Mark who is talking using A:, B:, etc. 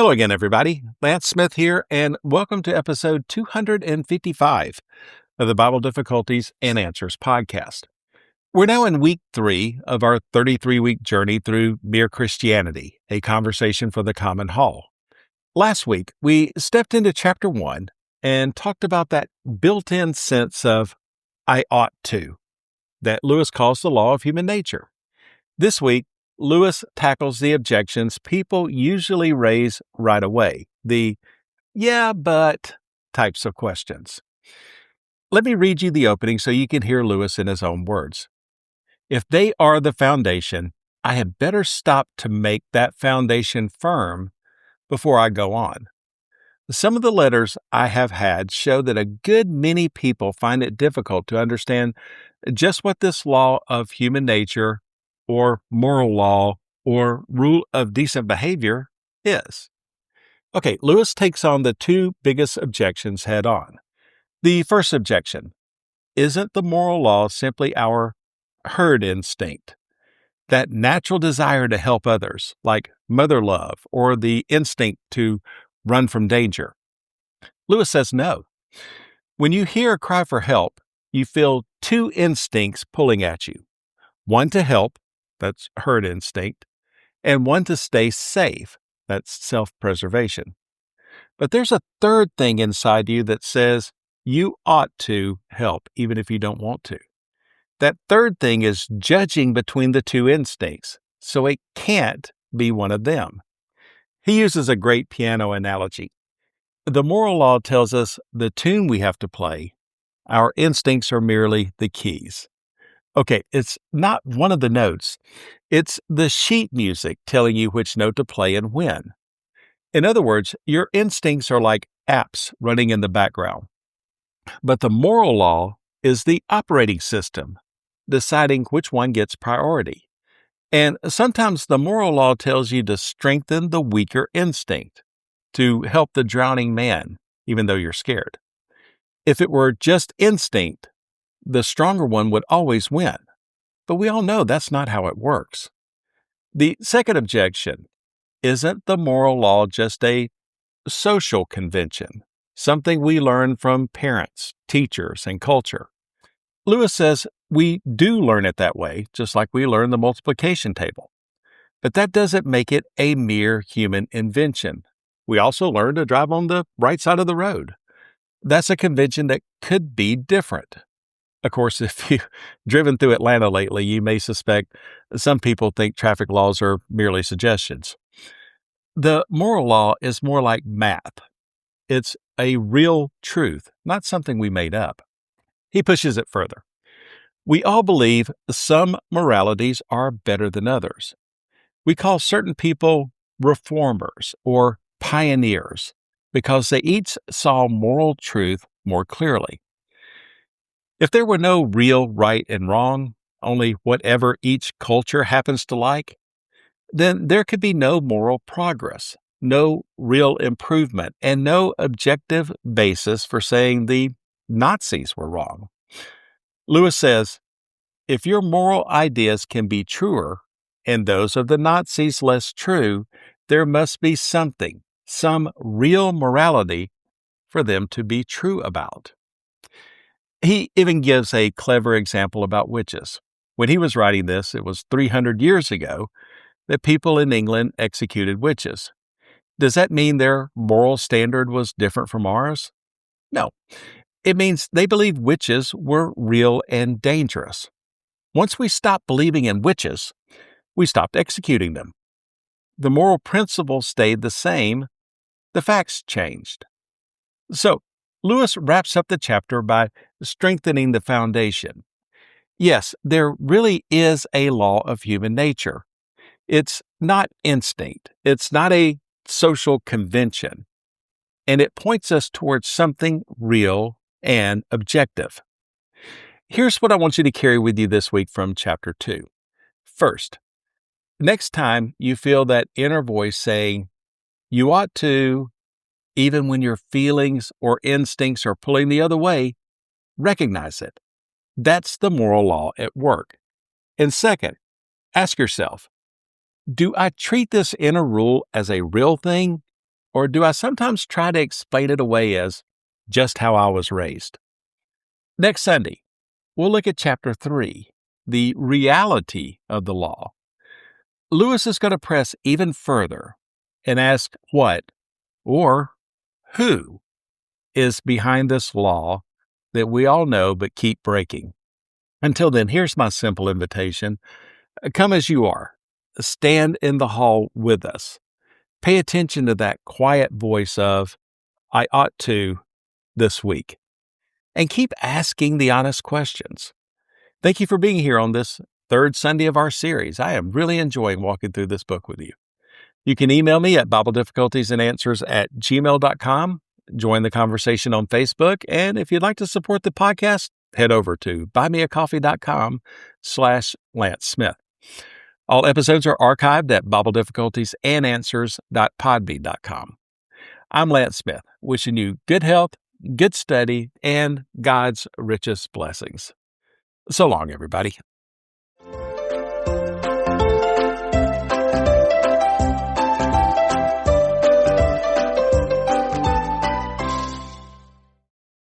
A: Hello again, everybody. Lance Smith here, and welcome to episode 255 of the Bible Difficulties and Answers podcast. We're now in week 3 of our 33-week journey through Mere Christianity, a conversation for the common hall. Last week, we stepped into chapter 1 and talked about that built-in sense of I ought to, that Lewis calls the law of human nature. This week, Lewis tackles the objections people usually raise right away, the yeah, but types of questions. Let me read you the opening so you can hear Lewis in his own words. If they are the foundation, I had better stop to make that foundation firm before I go on. Some of the letters I have had show that a good many people find it difficult to understand just what this law of human nature or moral law or rule of decent behavior is. Okay, Lewis takes on the two biggest objections head on. The first objection, isn't the moral law simply our herd instinct? That natural desire to help others, like mother love or the instinct to run from danger? Lewis says no. When you hear a cry for help, you feel two instincts pulling at you. One to help, that's herd instinct, and one to stay safe, that's self-preservation. But there's a third thing inside you that says you ought to help even if you don't want to. That third thing is judging between the two instincts, so it can't be one of them. He uses a great piano analogy. The moral law tells us the tune we have to play. Our instincts are merely the keys. Okay, it's not one of the notes. It's the sheet music telling you which note to play and when. In other words, your instincts are like apps running in the background. But the moral law is the operating system, deciding which one gets priority. And sometimes the moral law tells you to strengthen the weaker instinct, to help the drowning man, even though you're scared. If it were just instinct, the stronger one would always win. But we all know that's not how it works. The second objection, isn't the moral law just a social convention, something we learn from parents, teachers, and culture? Lewis says we do learn it that way, just like we learn the multiplication table. But that doesn't make it a mere human invention. We also learn to drive on the right side of the road. That's a convention that could be different. Of course, if you've driven through Atlanta lately, you may suspect some people think traffic laws are merely suggestions. The moral law is more like math. It's a real truth, not something we made up. He pushes it further. We all believe some moralities are better than others. We call certain people reformers or pioneers because they each saw moral truth more clearly. If there were no real right and wrong, only whatever each culture happens to like, then there could be no moral progress, no real improvement, and no objective basis for saying the Nazis were wrong. Lewis says, if your moral ideas can be truer and those of the Nazis less true, there must be something, some real morality for them to be true about. He even gives a clever example about witches. When he was writing this, it was 300 years ago that people in England executed witches. Does that mean their moral standard was different from ours? No. It means they believed witches were real and dangerous. Once we stopped believing in witches, we stopped executing them. The moral principle stayed the same. The facts changed. So, Lewis wraps up the chapter by strengthening the foundation. Yes, there really is a law of human nature. It's not instinct. It's not a social convention. And it points us towards something real and objective. Here's what I want you to carry with you this week from chapter 2. First, next time you feel that inner voice saying, you ought to, even when your feelings or instincts are pulling the other way, recognize it. That's the moral law at work. And second, ask yourself, do I treat this inner rule as a real thing Or do I sometimes try to explain it away as just how I was raised? Next Sunday, we'll look at chapter 3, the reality of the law. Lewis is going to press even further and ask what or who is behind this law that we all know but keep breaking. Until then, here's my simple invitation. Come as you are. Stand in the hall with us. Pay attention to that quiet voice of, I ought to, this week. And keep asking the honest questions. Thank you for being here on this third Sunday of our series. I am really enjoying walking through this book with you. You can email me at BibleDifficultiesAndAnswers@gmail.com. Join the conversation on Facebook. And if you'd like to support the podcast, head over to buymeacoffee.com/Lance Smith. All episodes are archived at BibleDifficultiesAndAnswers.podbean.com. I'm Lance Smith, wishing you good health, good study, and God's richest blessings. So long, everybody.